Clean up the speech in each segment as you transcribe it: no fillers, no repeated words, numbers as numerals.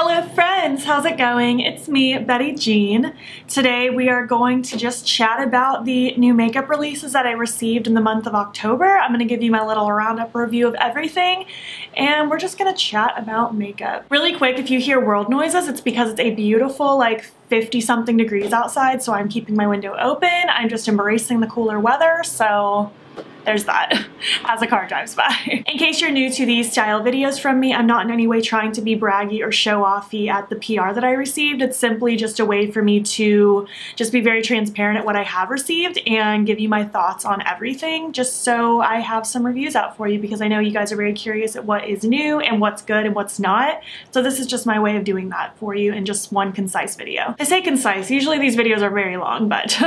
Hello friends, how's it going? It's me, Betty Jean. Today we are going to just chat about the new makeup releases that I received in the month of October. I'm going to give you my little roundup review of everything, and we're just going to chat about makeup. Really quick, if you hear world noises, it's because it's a beautiful, like 50 something degrees outside, so I'm keeping my window open. I'm just embracing the cooler weather, so there's that as a car drives by. In case you're new to these style videos from me, I'm not in any way trying to be braggy or show offy at the PR that I received. It's simply just a way for me to just be very transparent at what I have received and give you my thoughts on everything, just so I have some reviews out for you, because I know you guys are very curious at what is new and what's good and what's not. So this is just my way of doing that for you in just one concise video. I say concise, usually these videos are very long, but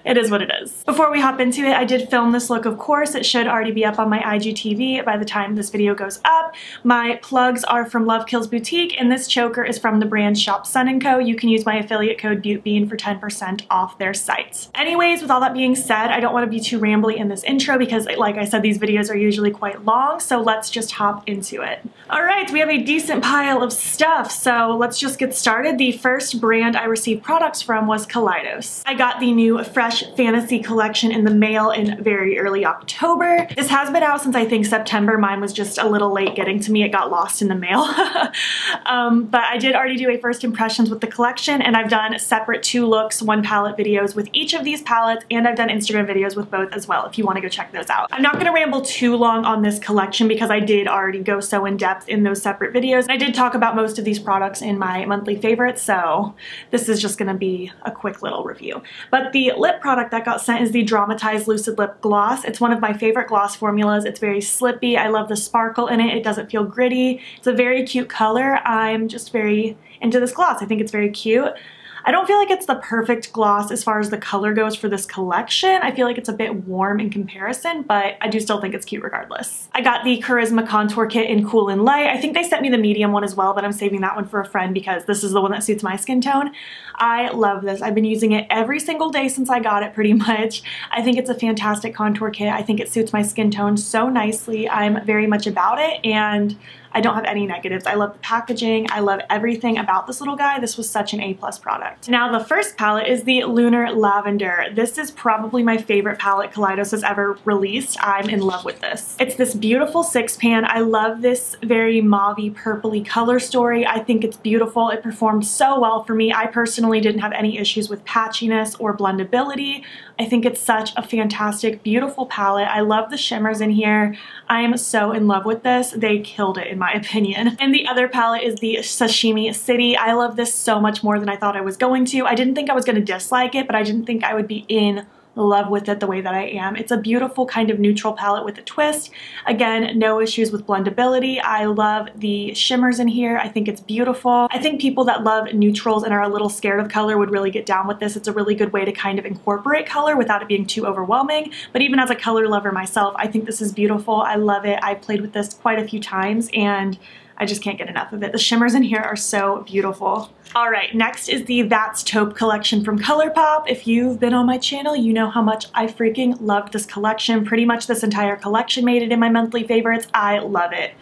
it is what it is. Before we hop into it, I did film this look, of course. It should already be up on my IGTV by the time this video goes up. My plugs are from Love Kills Boutique, and this choker is from the brand Shop Sun & Co. You can use my affiliate code BUTEBEAN for 10% off their site. Anyways, with all that being said, I don't want to be too rambly in this intro because, like I said, these videos are usually quite long, so let's just hop into it. Alright, we have a decent pile of stuff, so let's just get started. The first brand I received products from was Kaleidos. I got the new Fresh Fantasy collection in the mail in very early October. This has been out since I think September. Mine was just a little late getting to me. It got lost in the mail. But I did already do a first impressions with the collection, and I've done separate 2 looks, 1 palette videos with each of these palettes, and I've done Instagram videos with both as well if you want to go check those out. I'm not going to ramble too long on this collection because I did already go so in depth in those separate videos. I did talk about most of these products in my monthly favorites, so this is just going to be a quick little review. But the lip product that got sent is the Dramatized Lucid Lip Gloss. It's one of my favorite gloss formulas. It's very slippy. I love the sparkle in it. It doesn't feel gritty. It's a very cute color. I'm just very into this gloss. I think it's very cute. I don't feel like it's the perfect gloss as far as the color goes for this collection. I feel like it's a bit warm in comparison, but I do still think it's cute regardless. I got the Charisma Contour Kit in Cool and Light. I think they sent me the medium one as well, but I'm saving that one for a friend because this is the one that suits my skin tone. I love this. I've been using it every single day since I got it pretty much. I think it's a fantastic contour kit. I think it suits my skin tone so nicely. I'm very much about it, and I don't have any negatives. I love the packaging. I love everything about this little guy. This was such an A+ product. Now the first palette is the Lunar Lavender. This is probably my favorite palette Kaleidos has ever released. I'm in love with this. It's this beautiful 6-pan. I love this very mauve-y, purpley color story. I think it's beautiful. It performed so well for me. I personally didn't have any issues with patchiness or blendability. I think it's such a fantastic, beautiful palette. I love the shimmers in here. I am so in love with this. They killed it in my opinion. And the other palette is the Sashimi City. I love this so much more than I thought I was going to. I didn't think I was going to dislike it, but I didn't think I would be in love with it the way that I am. It's a beautiful kind of neutral palette with a twist. Again, no issues with blendability. I love the shimmers in here. I think it's beautiful. I think people that love neutrals and are a little scared of color would really get down with this. It's a really good way to kind of incorporate color without it being too overwhelming. But even as a color lover myself, I think this is beautiful. I love it. I've played with this quite a few times, and I just can't get enough of it. The shimmers in here are so beautiful. Alright, next is the That's Taupe collection from Colorpop. If you've been on my channel, you know how much I freaking loved this collection. Pretty much this entire collection made it in my monthly favorites. I love it.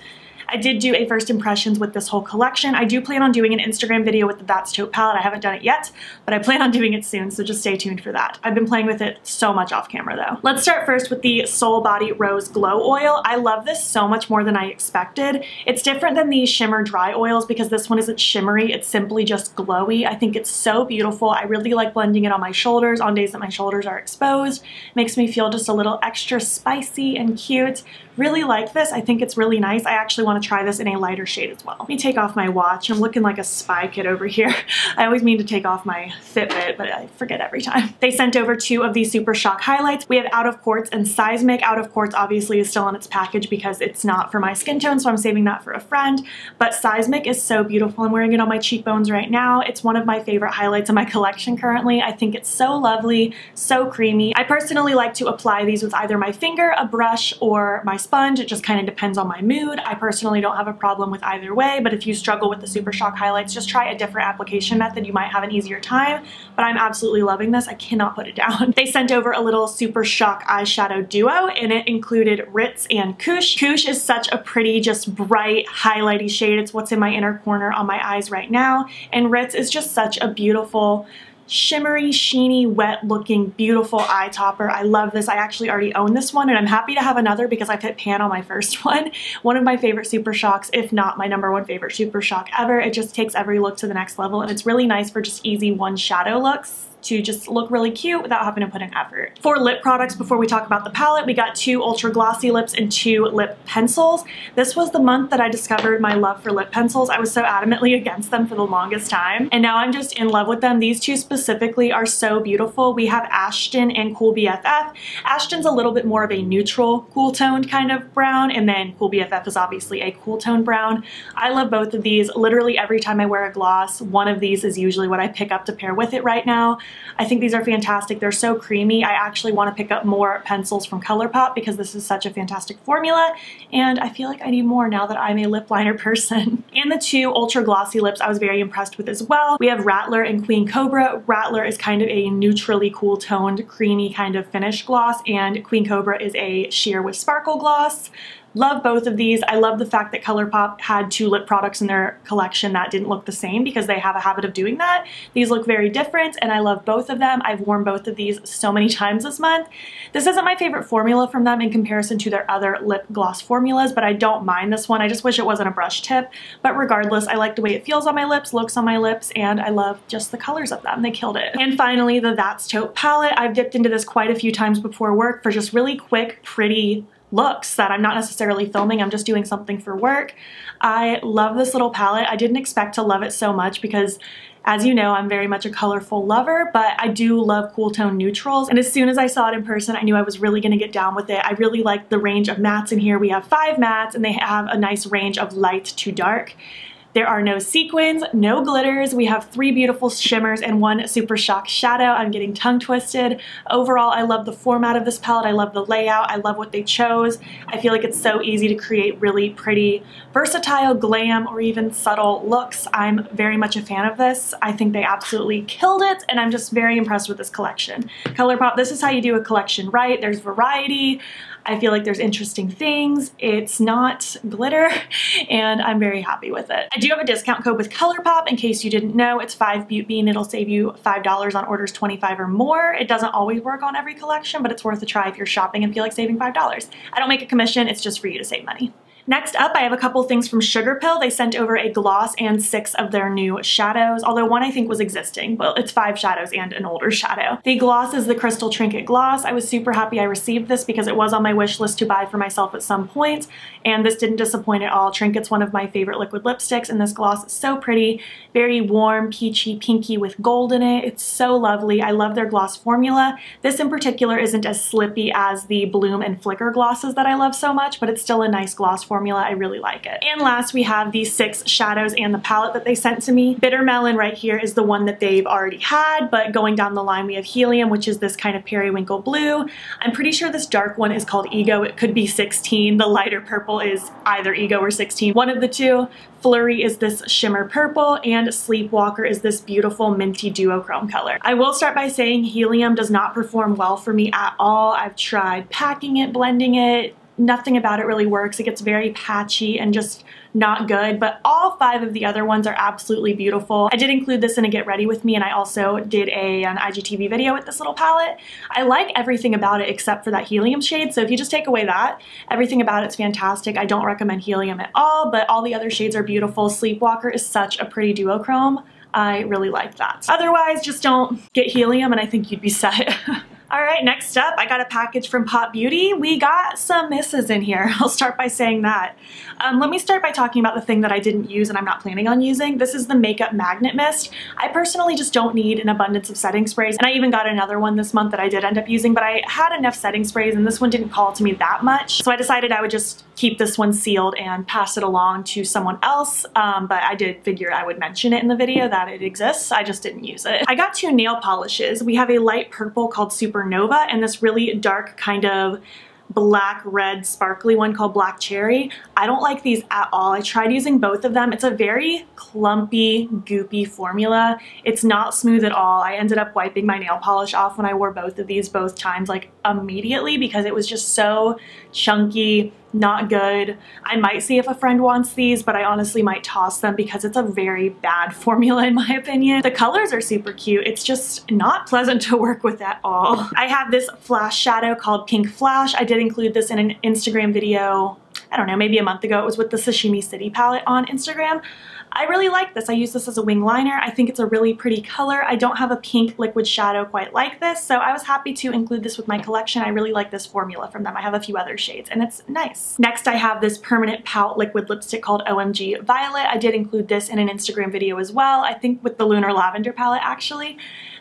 I did do a first impressions with this whole collection. I do plan on doing an Instagram video with the That's Taupe palette. I haven't done it yet, but I plan on doing it soon, so just stay tuned for that. I've been playing with it so much off camera though. Let's start first with the Soul Body Rose Glow Oil. I love this so much more than I expected. It's different than the shimmer dry oils because this one isn't shimmery, it's simply just glowy. I think it's so beautiful. I really like blending it on my shoulders on days that my shoulders are exposed. Makes me feel just a little extra spicy and cute. Really like this. I think it's really nice. I actually want to try this in a lighter shade as well. Let me take off my watch. I'm looking like a spy kid over here. I always mean to take off my Fitbit, but I forget every time. They sent over 2 of these Super Shock highlights. We have Out of Quartz and Seismic. Out of Quartz obviously is still in its package because it's not for my skin tone, so I'm saving that for a friend. But Seismic is so beautiful. I'm wearing it on my cheekbones right now. It's one of my favorite highlights in my collection currently. I think it's so lovely, so creamy. I personally like to apply these with either my finger, a brush, or my sponge. It just kind of depends on my mood. I personally don't have a problem with either way, but if you struggle with the Super Shock highlights, just try a different application method. You might have an easier time, but I'm absolutely loving this. I cannot put it down. They sent over a little Super Shock eyeshadow duo, and it included Ritz and Koosh. Koosh is such a pretty, just bright, highlighty shade. It's what's in my inner corner on my eyes right now, and Ritz is just such a beautiful, shimmery, sheeny, wet looking, beautiful eye topper. I love this. I actually already own this one, and I'm happy to have another because I've hit pan on my first one. One of my favorite Super Shocks, if not my #1 favorite Super Shock ever. It just takes every look to the next level, and it's really nice for just easy one shadow looks to just look really cute without having to put in effort. For lip products, before we talk about the palette, we got 2 ultra glossy lips and 2 lip pencils. This was the month that I discovered my love for lip pencils. I was so adamantly against them for the longest time, and now I'm just in love with them. These 2 specifically are so beautiful. We have Ashton and Cool BFF. Ashton's a little bit more of a neutral, cool toned kind of brown, and then Cool BFF is obviously a cool tone brown. I love both of these. Literally every time I wear a gloss, one of these is usually what I pick up to pair with it right now. I think these are fantastic. They're so creamy. I actually want to pick up more pencils from Colorpop because this is such a fantastic formula, and I feel like I need more now that I'm a lip liner person. And the 2 ultra glossy lips I was very impressed with as well. We have Rattler and Queen Cobra. Rattler is kind of a neutrally cool toned, creamy kind of finish gloss, and Queen Cobra is a sheer with sparkle gloss. Love both of these. I love the fact that Colorpop had 2 lip products in their collection that didn't look the same because they have a habit of doing that. These look very different, and I love both of them. I've worn both of these so many times this month. This isn't my favorite formula from them in comparison to their other lip gloss formulas, but I don't mind this one. I just wish it wasn't a brush tip, but regardless, I like the way it feels on my lips, looks on my lips, and I love just the colors of them. They killed it. And finally, the That's Taupe palette. I've dipped into this quite a few times before work for just really quick, pretty looks that I'm not necessarily filming, I'm just doing something for work. I love this little palette. I didn't expect to love it so much because, as you know, I'm very much a colorful lover, but I do love cool tone neutrals, and as soon as I saw it in person, I knew I was really gonna get down with it. I really like the range of mattes in here. We have 5 mattes, and they have a nice range of light to dark. There are no sequins, no glitters. We have 3 beautiful shimmers and 1 Super Shock shadow. I'm getting tongue twisted. Overall, I love the format of this palette. I love the layout. I love what they chose. I feel like it's so easy to create really pretty, versatile, glam, or even subtle looks. I'm very much a fan of this. I think they absolutely killed it, and I'm just very impressed with this collection. Colorpop, this is how you do a collection right. There's variety. I feel like there's interesting things. It's not glitter, and I'm very happy with it. I do have a discount code with Colorpop in case you didn't know. It's 5 Butte Bean. It'll save you $5 on orders 25 or more. It doesn't always work on every collection, but it's worth a try if you're shopping and feel like saving $5. I don't make a commission. It's just for you to save money. Next up, I have a couple things from Sugarpill. They sent over a gloss and 6 of their new shadows, although one I think was existing, but it's 5 shadows and an older shadow. The gloss is the Crystal Trinket Gloss. I was super happy I received this because it was on my wish list to buy for myself at some point, and this didn't disappoint at all. Trinket's one of my favorite liquid lipsticks, and this gloss is so pretty, very warm, peachy, pinky with gold in it. It's so lovely. I love their gloss formula. This in particular isn't as slippy as the Bloom and Flicker glosses that I love so much, but it's still a nice gloss formula. I really like it. And last, we have these 6 shadows and the palette that they sent to me. Bitter Melon right here is the one that they've already had, but going down the line we have Helium, which is this kind of periwinkle blue. I'm pretty sure this dark one is called Ego. It could be 16. The lighter purple is either Ego or 16, one of the two. Flurry is this shimmer purple, and Sleepwalker is this beautiful minty duochrome color. I will start by saying Helium does not perform well for me at all. I've tried packing it, blending it, nothing about it really works. It gets very patchy and just not good, but all 5 of the other ones are absolutely beautiful. I did include this in a get ready with me, and I also did an IGTV video with this little palette. I like everything about it except for that Helium shade, so if you just take away that, everything about it's fantastic. I don't recommend Helium at all, but all the other shades are beautiful. Sleepwalker is such a pretty duochrome. I really like that. Otherwise, just don't get Helium and I think you'd be set. All right, next up, I got a package from Pop Beauty. We got some misses in here. I'll start by saying that. Let me start by talking about the thing that I didn't use and I'm not planning on using. This is the Makeup Magnet Mist. I personally just don't need an abundance of setting sprays, and I even got another one this month that I did end up using, but I had enough setting sprays and this one didn't call to me that much. So I decided I would just keep this one sealed and pass it along to someone else, but I did figure I would mention it in the video that it exists. I just didn't use it. I got 2 nail polishes. We have a light purple called Supernova and this really dark kind of black red sparkly one called Black Cherry. I don't like these at all. I tried using both of them. It's a very clumpy, goopy formula. It's not smooth at all. I ended up wiping my nail polish off when I wore both of these both times, like immediately, because it was just so chunky, not good. I might see if a friend wants these, but I honestly might toss them because it's a very bad formula in my opinion. The colors are super cute. It's just not pleasant to work with at all. I have this flash shadow called Pink Flash. I did include this in an Instagram video, I don't know, maybe a month ago. It was with the Sashimi City palette on Instagram. I really like this. I use this as a wing liner. I think it's a really pretty color. I don't have a pink liquid shadow quite like this, so I was happy to include this with my collection. I really like this formula from them. I have a few other shades and it's nice. Next, I have this permanent pout liquid lipstick called OMG Violet. I did include this in an Instagram video as well, I think with the Lunar Lavender palette actually.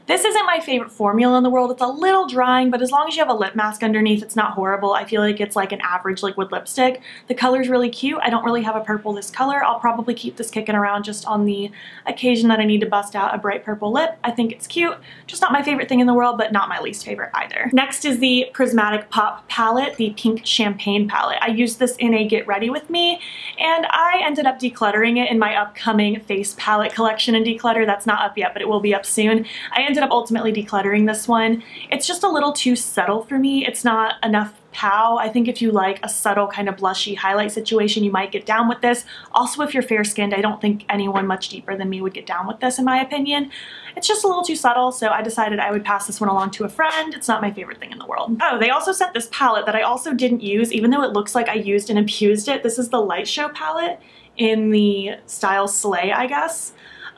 This isn't my favorite formula in the world. It's a little drying, but as long as you have a lip mask underneath, it's not horrible. I feel like it's like an average liquid lipstick. The color's really cute. I don't really have a purple this color. I'll probably keep this kicking around just on the occasion that I need to bust out a bright purple lip. I think it's cute. Just not my favorite thing in the world, but not my least favorite either. Next is the Prismatic Pop palette, the Pink Champagne palette. I used this in a Get Ready With Me, and I ended up decluttering it in my upcoming face palette collection and declutter. That's not up yet, but it will be up soon. I ended up ultimately decluttering this one. It's just a little too subtle for me. It's not enough pow. I think if you like a subtle kind of blushy highlight situation, you might get down with this. Also, if you're fair skinned, I don't think anyone much deeper than me would get down with this in my opinion. It's just a little too subtle, so I decided I would pass this one along to a friend. It's not my favorite thing in the world. Oh, they also sent this palette that I also didn't use, even though it looks like I used and abused it. This is the Light Show palette in the style Slay, I guess.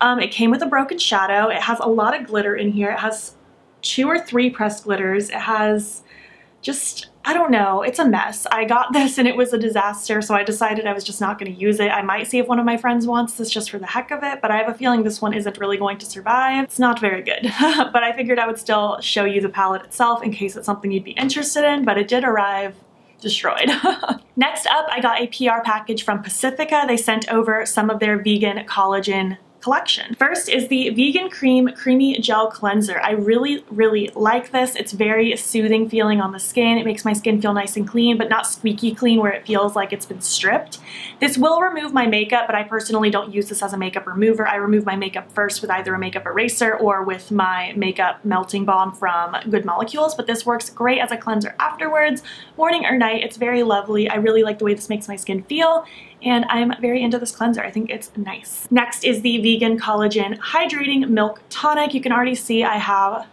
It came with a broken shadow. It has a lot of glitter in here. It has 2 or 3 pressed glitters. It has just, I don't know, it's a mess. I got this and it was a disaster, so I decided I was just not going to use it. I might see if one of my friends wants this just for the heck of it, but I have a feeling this one isn't really going to survive. It's not very good, but I figured I would still show you the palette itself in case it's something you'd be interested in, but it did arrive destroyed. Next up, I got a PR package from Pacifica. They sent over some of their vegan collagen collection. First is the Vegan Cream Creamy Gel Cleanser. I really, really like this. It's very soothing feeling on the skin. It makes my skin feel nice and clean, but not squeaky clean where it feels like it's been stripped. This will remove my makeup, but I personally don't use this as a makeup remover. I remove my makeup first with either a makeup eraser or with my makeup melting balm from Good Molecules, but this works great as a cleanser afterwards, morning or night. It's very lovely. I really like the way this makes my skin feel, and I'm very into this cleanser. I think it's nice. Next is the Vegan Collagen Hydrating Milk Tonic. You can already see I have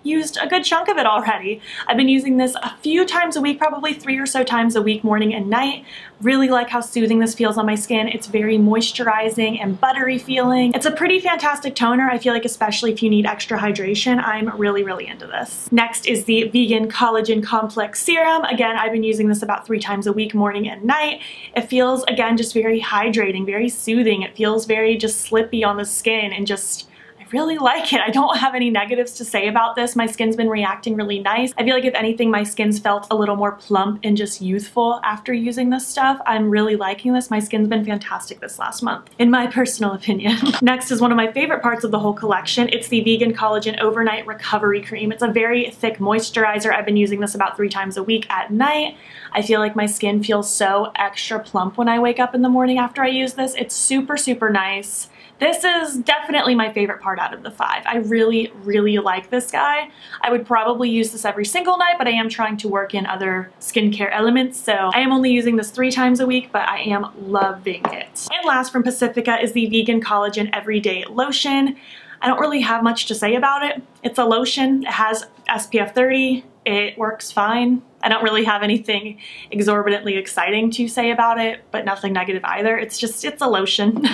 used a good chunk of it already. I've been using this a few times a week, probably 3 or so times a week, morning and night. Really like how soothing this feels on my skin. It's very moisturizing and buttery feeling. It's a pretty fantastic toner. I feel like especially if you need extra hydration, I'm really, really into this. Next is the Vegan Collagen Complex Serum. Again, I've been using this about 3 times a week, morning and night. It feels, again, just very hydrating, very soothing. It feels very just slippy on the skin and just, really like it. I don't have any negatives to say about this. My skin's been reacting really nice. I feel like if anything, my skin's felt a little more plump and just youthful after using this stuff. I'm really liking this. My skin's been fantastic this last month, in my personal opinion. Next is one of my favorite parts of the whole collection. It's the Vegan Collagen Overnight Recovery Cream. It's a very thick moisturizer. I've been using this about 3 times a week at night. I feel like my skin feels so extra plump when I wake up in the morning after I use this. It's super, super nice. This is definitely my favorite part out of the 5. I really, really like this guy. I would probably use this every single night, but I am trying to work in other skincare elements, so I am only using this 3 times a week, but I am loving it. And last from Pacifica is the Vegan Collagen Everyday Lotion. I don't really have much to say about it. It's a lotion. It has SPF 30. It works fine. I don't really have anything exorbitantly exciting to say about it, but nothing negative either. It's a lotion.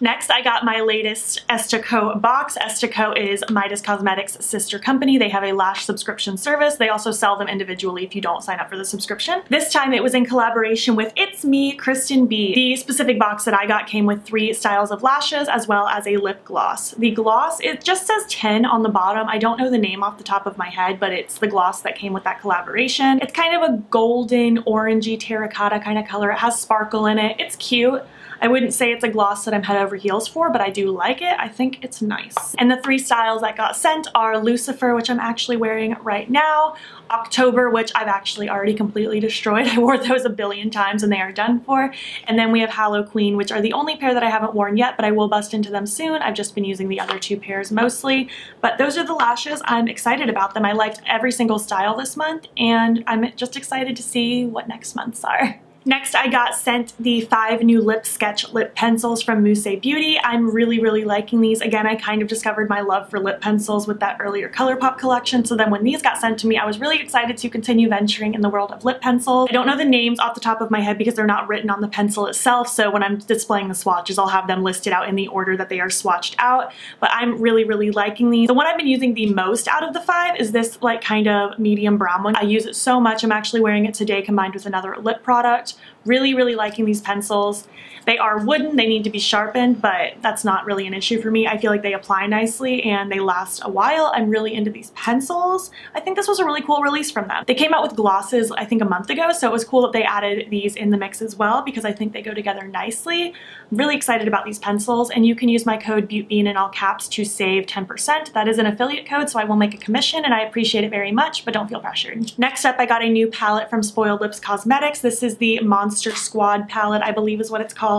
Next, I got my latest Esta Co box. Esta Co is Midas Cosmetics' sister company. They have a lash subscription service. They also sell them individually if you don't sign up for the subscription. This time it was in collaboration with ItsMeKristenB. The specific box that I got came with 3 styles of lashes as well as a lip gloss. The gloss, it just says 10 on the bottom. I don't know the name off the top of my head, but it's the gloss that came with that collaboration. It's kind of a golden, orangey, terracotta kind of color. It has sparkle in it. It's cute. I wouldn't say it's a gloss that I'm head over heels for, but I do like it. I think it's nice. And the 3 styles that got sent are Lucifer, which I'm actually wearing right now, October, which I've actually already completely destroyed. I wore those a billion times and they are done for. And then we have Hallow Queen, which are the only pair that I haven't worn yet, but I will bust into them soon. I've just been using the other 2 pairs mostly. But those are the lashes. I'm excited about them. I liked every single style this month, and I'm just excited to see what next month's are. Next, I got sent the 5 new lip sketch lip pencils from Mousse Beauty. I'm really, really liking these. Again, I kind of discovered my love for lip pencils with that earlier Colorpop collection, so then when these got sent to me, I was really excited to continue venturing in the world of lip pencils. I don't know the names off the top of my head because they're not written on the pencil itself, so when I'm displaying the swatches, I'll have them listed out in the order that they are swatched out, but I'm really, really liking these. The one I've been using the most out of the 5 is this like kind of medium brown one. I use it so much. I'm actually wearing it today combined with another lip product. Really, really liking these pencils. They are wooden, they need to be sharpened, but that's not really an issue for me. I feel like they apply nicely and they last a while. I'm really into these pencils. I think this was a really cool release from them. They came out with glosses, I think a month ago, so it was cool that they added these in the mix as well because I think they go together nicely. I'm really excited about these pencils, and you can use my code BEAUTBEAN in all caps to save 10%. That is an affiliate code, so I will make a commission and I appreciate it very much, but don't feel pressured. Next up, I got a new palette from Spoiled Lips Cosmetics. This is the Monster Squad palette, I believe is what it's called.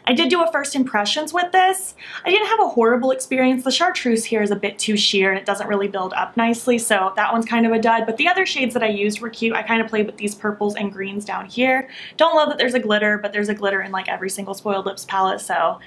I did do a first impressions with this. I didn't have a horrible experience. The chartreuse here is a bit too sheer and it doesn't really build up nicely, so that one's kind of a dud, but the other shades that I used were cute. I kind of played with these purples and greens down here. Don't love that there's a glitter, but there's a glitter in like every single Spoiled Lips palette, so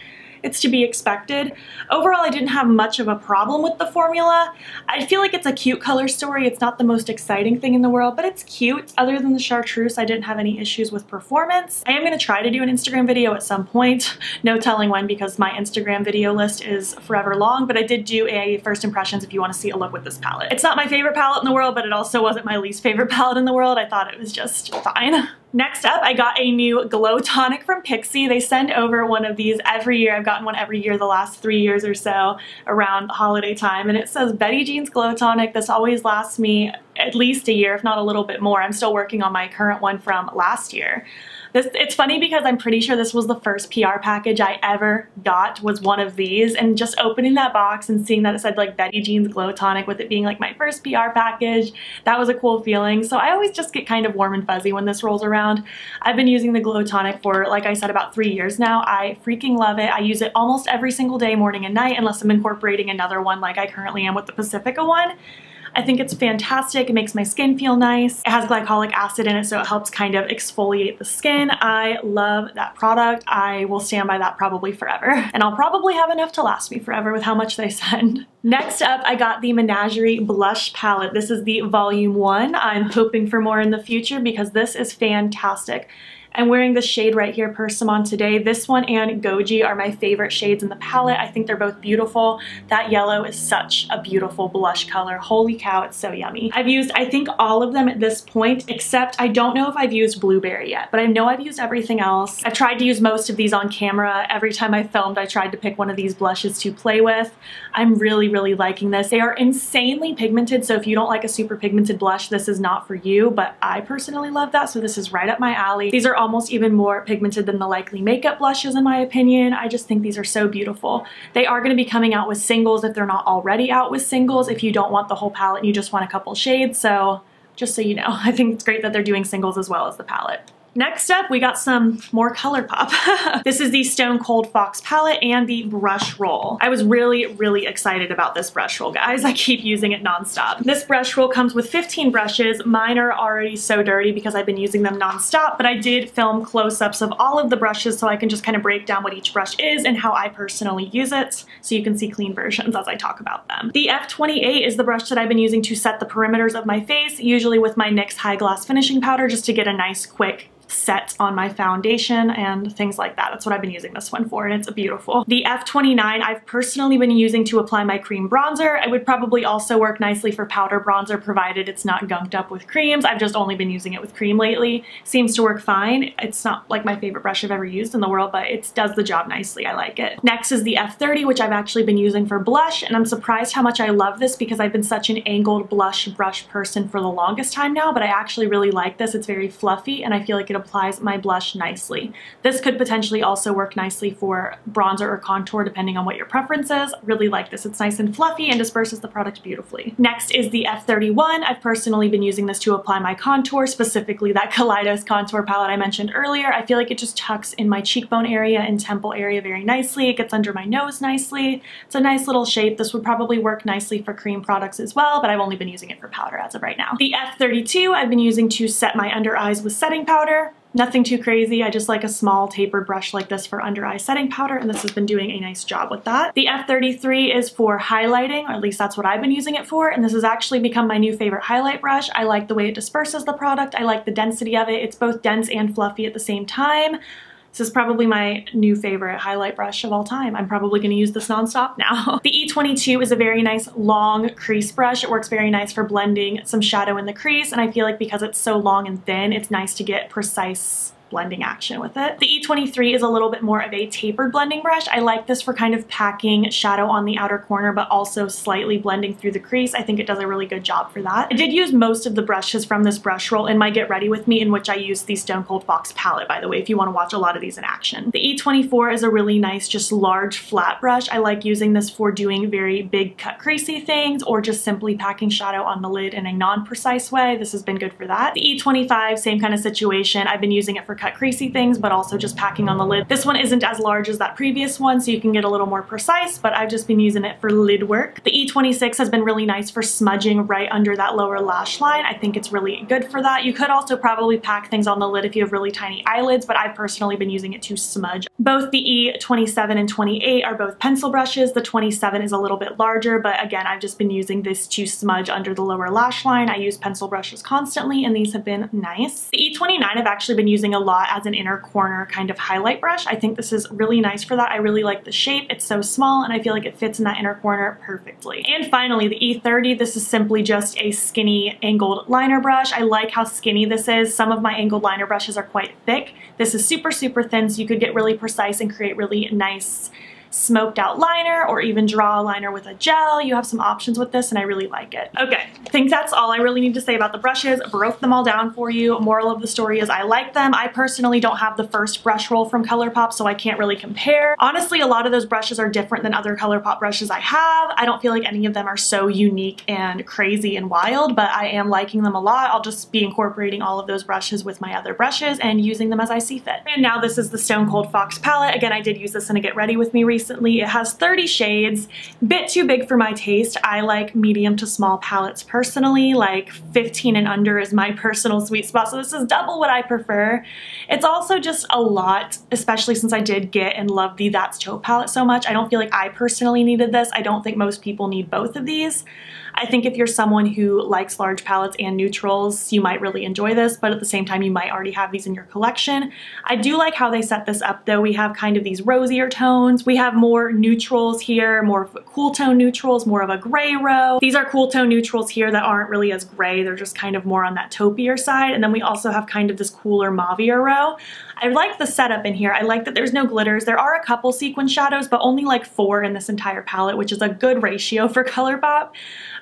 it's to be expected. Overall, I didn't have much of a problem with the formula. I feel like it's a cute color story. It's not the most exciting thing in the world, but it's cute. Other than the chartreuse, I didn't have any issues with performance. I am going to try to do an Instagram video at some point. No telling when because my Instagram video list is forever long, but I did do a first impressions if you want to see a look with this palette. It's not my favorite palette in the world, but it also wasn't my least favorite palette in the world. I thought it was just fine. Next up, I got a new glow tonic from Pixi. They send over one of these every year. I've gotten one every year the last 3 years or so around holiday time, and it says Betty Jean's Glow Tonic. This always lasts me at least a year, if not a little bit more. I'm still working on my current one from last year. It's funny because I'm pretty sure this was the first PR package I ever got was one of these, and just opening that box and seeing that it said like Betty Jean's Glow Tonic with it being like my first PR package, that was a cool feeling. So I always just get kind of warm and fuzzy when this rolls around. I've been using the Glow Tonic for, like I said, about 3 years now. I freaking love it. I use it almost every single day, morning and night, unless I'm incorporating another one like I currently am with the Pacifica one. I think it's fantastic. It makes my skin feel nice. It has glycolic acid in it, so it helps kind of exfoliate the skin. I love that product. I will stand by that probably forever. And I'll probably have enough to last me forever with how much they send. Next up, I got the Menagerie Blush palette. This is the volume 1. I'm hoping for more in the future because this is fantastic. I'm wearing this shade right here, Persimmon, today. This one and Goji are my favorite shades in the palette. I think they're both beautiful. That yellow is such a beautiful blush color. Holy cow, it's so yummy. I've used, I think, all of them at this point, except I don't know if I've used Blueberry yet, but I know I've used everything else. I've tried to use most of these on camera. Every time I filmed, I tried to pick one of these blushes to play with. I'm really, really liking this. They are insanely pigmented, so if you don't like a super pigmented blush, this is not for you, but I personally love that, so this is right up my alley. These are almost even more pigmented than the Likely Makeup blushes in my opinion. I just think these are so beautiful. They are going to be coming out with singles if they're not already out with singles, if you don't want the whole palette and you just want a couple shades, so just so you know. I think it's great that they're doing singles as well as the palette. Next up, we got some more Colorpop. This is the Stone Cold Fox palette and the brush roll. I was really, really excited about this brush roll, guys. I keep using it nonstop. This brush roll comes with 15 brushes. Mine are already so dirty because I've been using them nonstop, but I did film close-ups of all of the brushes so I can just kind of break down what each brush is and how I personally use it, so you can see clean versions as I talk about them. The F28 is the brush that I've been using to set the perimeters of my face, usually with my NYX High Gloss Finishing Powder, just to get a nice, quick set on my foundation and things like that. That's what I've been using this one for, and it's beautiful. The F29 I've personally been using to apply my cream bronzer. It would probably also work nicely for powder bronzer provided it's not gunked up with creams. I've just only been using it with cream lately. Seems to work fine. It's not like my favorite brush I've ever used in the world, but it does the job nicely. I like it. Next is the F30, which I've actually been using for blush, and I'm surprised how much I love this because I've been such an angled blush brush person for the longest time now, but I actually really like this. It's very fluffy and I feel like it it applies my blush nicely. This could potentially also work nicely for bronzer or contour depending on what your preference is. Really like this. It's nice and fluffy and disperses the product beautifully. Next is the F31. I've personally been using this to apply my contour, specifically that Kaleidos contour palette I mentioned earlier. I feel like it just tucks in my cheekbone area and temple area very nicely. It gets under my nose nicely. It's a nice little shape. This would probably work nicely for cream products as well, but I've only been using it for powder as of right now. The F32 I've been using to set my under eyes with setting powder. Nothing too crazy. I just like a small tapered brush like this for under eye setting powder, and this has been doing a nice job with that. The F33 is for highlighting, or at least that's what I've been using it for, and this has actually become my new favorite highlight brush. I like the way it disperses the product. I like the density of it. It's both dense and fluffy at the same time. This is probably my new favorite highlight brush of all time. I'm probably going to use this nonstop now. The E22 is a very nice long crease brush. It works very nice for blending some shadow in the crease, and I feel like because it's so long and thin, it's nice to get precise blending action with it. The E23 is a little bit more of a tapered blending brush. I like this for kind of packing shadow on the outer corner, but also slightly blending through the crease. I think it does a really good job for that. I did use most of the brushes from this brush roll in my Get Ready With Me, in which I used the Stone Cold Fox palette, by the way, if you want to watch a lot of these in action. The E24 is a really nice, just large flat brush. I like using this for doing very big cut creasy things, or just simply packing shadow on the lid in a non-precise way. This has been good for that. The E25, same kind of situation. I've been using it for cut creasy things, but also just packing on the lid. This one isn't as large as that previous one, so you can get a little more precise, but I've just been using it for lid work. The E26 has been really nice for smudging right under that lower lash line. I think it's really good for that. You could also probably pack things on the lid if you have really tiny eyelids, but I've personally been using it to smudge. Both the E27 and 28 are both pencil brushes. The 27 is a little bit larger, but again, I've just been using this to smudge under the lower lash line. I use pencil brushes constantly, and these have been nice. The E29 I've actually been using a lot as an inner corner kind of highlight brush. I think this is really nice for that. I really like the shape. It's so small, and I feel like it fits in that inner corner perfectly. And finally, the E30. This is simply just a skinny angled liner brush. I like how skinny this is. Some of my angled liner brushes are quite thick. This is super, super thin, so you could get really precise and create really nice smoked out liner, or even draw a liner with a gel. You have some options with this, and I really like it. Okay, I think that's all I really need to say about the brushes. Broke them all down for you. Moral of the story is I like them. I personally don't have the first brush roll from Colorpop, so I can't really compare. Honestly, a lot of those brushes are different than other Colorpop brushes I have. I don't feel like any of them are so unique and crazy and wild, but I am liking them a lot. I'll just be incorporating all of those brushes with my other brushes and using them as I see fit. And now this is the Stone Cold Fox palette. Again, I did use this in a Get Ready With Me recently. It has 30 shades, bit too big for my taste. I like medium to small palettes personally, like 15 and under is my personal sweet spot, so this is double what I prefer. It's also just a lot, especially since I did get and love the That's Taupe palette so much. I don't feel like I personally needed this. I don't think most people need both of these. I think if you're someone who likes large palettes and neutrals, you might really enjoy this, but at the same time, you might already have these in your collection. I do like how they set this up though. We have kind of these rosier tones. We have more neutrals here, more of cool tone neutrals, more of a gray row. These are cool tone neutrals here that aren't really as gray. They're just kind of more on that taupier side. And then we also have kind of this cooler mauvier row. I like the setup in here. I like that there's no glitters. There are a couple sequin shadows, but only like 4 in this entire palette, which is a good ratio for Colorpop.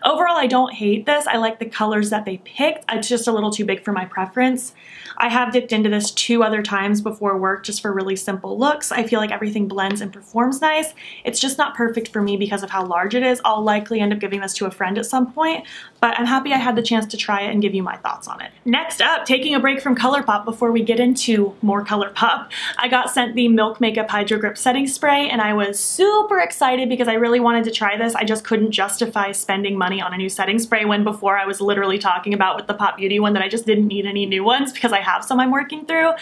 Overall, I don't hate this. I like the colors that they picked. It's just a little too big for my preference. I have dipped into this 2 other times before work just for really simple looks. I feel like everything blends and performs nice. It's just not perfect for me because of how large it is. I'll likely end up giving this to a friend at some point, but I'm happy I had the chance to try it and give you my thoughts on it. Next up, taking a break from Colorpop before we get into more Colorpop, I got sent the Milk Makeup Hydro Grip Setting Spray, and I was super excited because I really wanted to try this. I just couldn't justify spending money on a new setting spray when before I was literally talking about with the Pop Beauty one that I just didn't need any new ones because I have some I'm working through.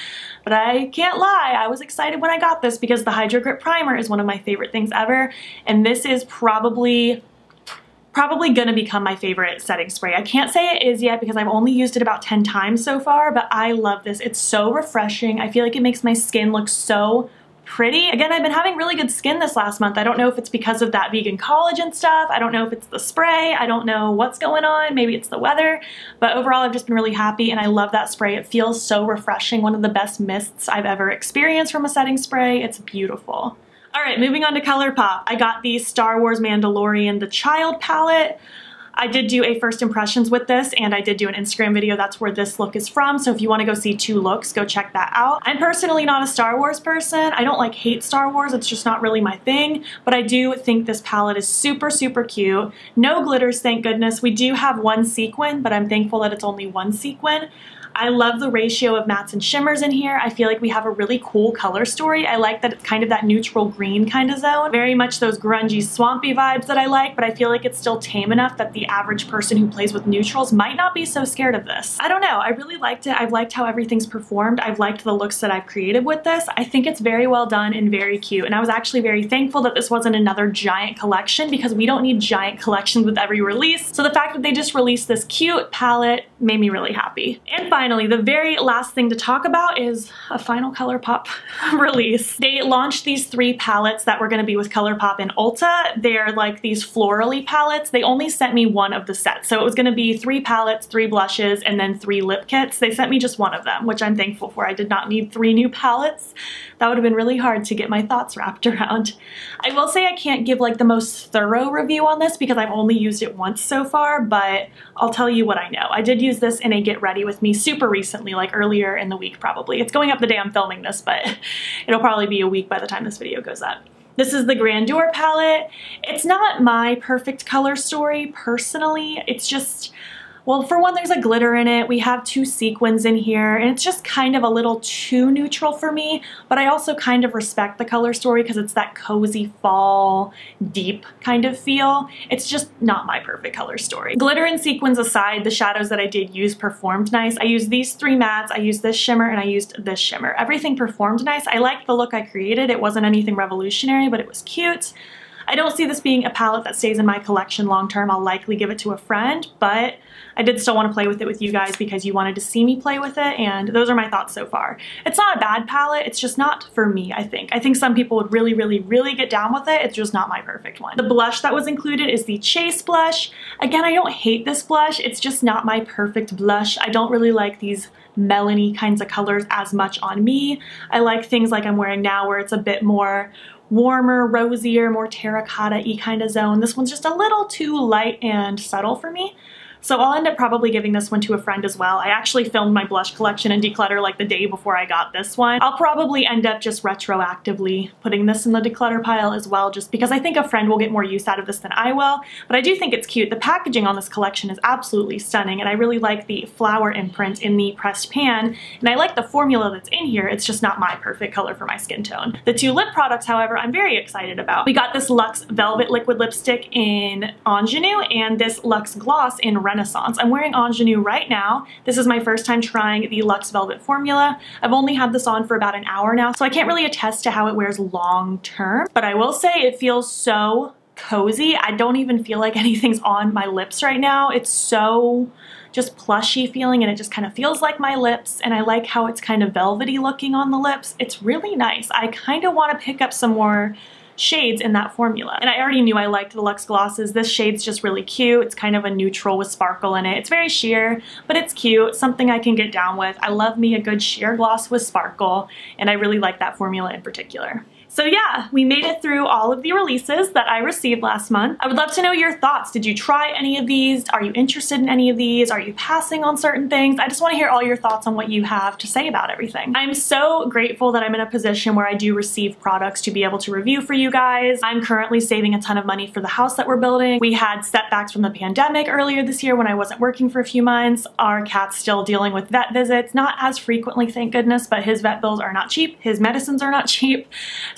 But I can't lie, I was excited when I got this because the Hydro Grip Primer is one of my favorite things ever, and this is probably gonna become my favorite setting spray. I can't say it is yet because I've only used it about 10 times so far, but I love this. It's so refreshing. I feel like it makes my skin look so pretty. Again, I've been having really good skin this last month. I don't know if it's because of that vegan collagen stuff. I don't know if it's the spray. I don't know what's going on. Maybe it's the weather, but overall I've just been really happy and I love that spray. It feels so refreshing. One of the best mists I've ever experienced from a setting spray. It's beautiful. All right, moving on to Colorpop. I got the Star Wars Mandalorian The Child palette. I did do a first impressions with this, and I did do an Instagram video. That's where this look is from. So if you want to go see 2 looks, go check that out. I'm personally not a Star Wars person. I don't like hate Star Wars. It's just not really my thing, but I do think this palette is super, super cute. No glitters, thank goodness. We do have 1 sequin, but I'm thankful that it's only 1 sequin. I love the ratio of mattes and shimmers in here. I feel like we have a really cool color story. I like that it's kind of that neutral green kind of zone. Very much those grungy, swampy vibes that I like, but I feel like it's still tame enough that the average person who plays with neutrals might not be so scared of this. I don't know. I really liked it. I've liked how everything's performed. I've liked the looks that I've created with this. I think it's very well done and very cute. And I was actually very thankful that this wasn't another giant collection because we don't need giant collections with every release. So the fact that they just released this cute palette made me really happy. And finally, the very last thing to talk about is a final Colorpop release. They launched these 3 palettes that were going to be with Colorpop and Ulta. They're like these florally palettes. They only sent me 1 of the sets. So it was going to be 3 palettes, 3 blushes, and then 3 lip kits. They sent me just 1 of them, which I'm thankful for. I did not need 3 new palettes. That would have been really hard to get my thoughts wrapped around. I will say I can't give like the most thorough review on this because I've only used it once so far, but I'll tell you what I know. I did use this in a Get Ready With Me super recently, like earlier in the week probably. It's going up the day I'm filming this, but it'll probably be a week by the time this video goes up. This is the Grandeur palette. It's not my perfect color story personally. It's just, well, for one, there's a glitter in it. We have 2 sequins in here, and it's just kind of a little too neutral for me, but I also kind of respect the color story because it's that cozy fall, deep kind of feel. It's just not my perfect color story. Glitter and sequins aside, the shadows that I did use performed nice. I used these 3 mattes, I used this shimmer, and I used this shimmer. Everything performed nice. I liked the look I created. It wasn't anything revolutionary, but it was cute. I don't see this being a palette that stays in my collection long term. I'll likely give it to a friend, but I did still want to play with it with you guys because you wanted to see me play with it, and those are my thoughts so far. It's not a bad palette, it's just not for me, I think. I think some people would really, really, really get down with it. It's just not my perfect one. The blush that was included is the Chase blush. Again, I don't hate this blush, it's just not my perfect blush. I don't really like these melony kinds of colors as much on me. I like things like I'm wearing now where it's a bit more warmer, rosier, more terracotta-y kind of zone. This one's just a little too light and subtle for me. So I'll end up probably giving this one to a friend as well. I actually filmed my blush collection and declutter like the day before I got this one. I'll probably end up just retroactively putting this in the declutter pile as well, just because I think a friend will get more use out of this than I will. But I do think it's cute. The packaging on this collection is absolutely stunning, and I really like the flower imprint in the pressed pan, and I like the formula that's in here. It's just not my perfect color for my skin tone. The 2 lip products, however, I'm very excited about. We got this Luxe Velvet Liquid Lipstick in Ingenue and this Luxe Gloss in Renaissance. I'm wearing Ingenue right now. This is my first time trying the Luxe Velvet formula. I've only had this on for about an hour now, so I can't really attest to how it wears long term, but I will say it feels so cozy. I don't even feel like anything's on my lips right now. It's so just plushy feeling, and it just kind of feels like my lips, and I like how it's kind of velvety looking on the lips. It's really nice. I kind of want to pick up some more shades in that formula. And I already knew I liked the Luxe glosses. This shade's just really cute. It's kind of a neutral with sparkle in it. It's very sheer, but it's cute. Something I can get down with. I love me a good sheer gloss with sparkle, and I really like that formula in particular. So yeah, we made it through all of the releases that I received last month. I would love to know your thoughts. Did you try any of these? Are you interested in any of these? Are you passing on certain things? I just want to hear all your thoughts on what you have to say about everything. I'm so grateful that I'm in a position where I do receive products to be able to review for you guys. I'm currently saving a ton of money for the house that we're building. We had setbacks from the pandemic earlier this year when I wasn't working for a few months. Our cat's still dealing with vet visits, not as frequently, thank goodness, but his vet bills are not cheap. His medicines are not cheap.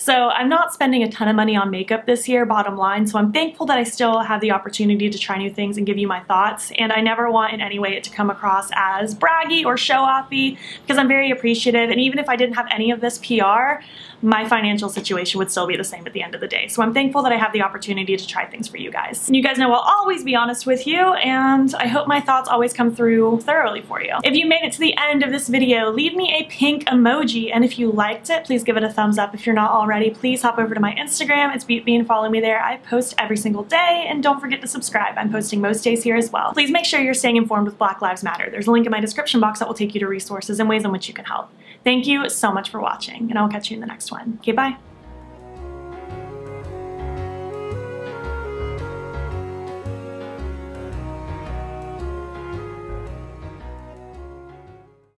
So I'm not spending a ton of money on makeup this year, bottom line, so I'm thankful that I still have the opportunity to try new things and give you my thoughts, and I never want in any way it to come across as braggy or show-offy, because I'm very appreciative, and even if I didn't have any of this PR, my financial situation would still be the same at the end of the day. So I'm thankful that I have the opportunity to try things for you guys. And you guys know I'll always be honest with you, and I hope my thoughts always come through thoroughly for you. If you made it to the end of this video, leave me a pink emoji, and if you liked it, please give it a thumbs up. If you're not already, please hop over to my Instagram. It's BeatBe and follow me there. I post every single day, and don't forget to subscribe. I'm posting most days here as well. Please make sure you're staying informed with Black Lives Matter. There's a link in my description box that will take you to resources and ways in which you can help. Thank you so much for watching, and I'll catch you in the next one. Okay, bye.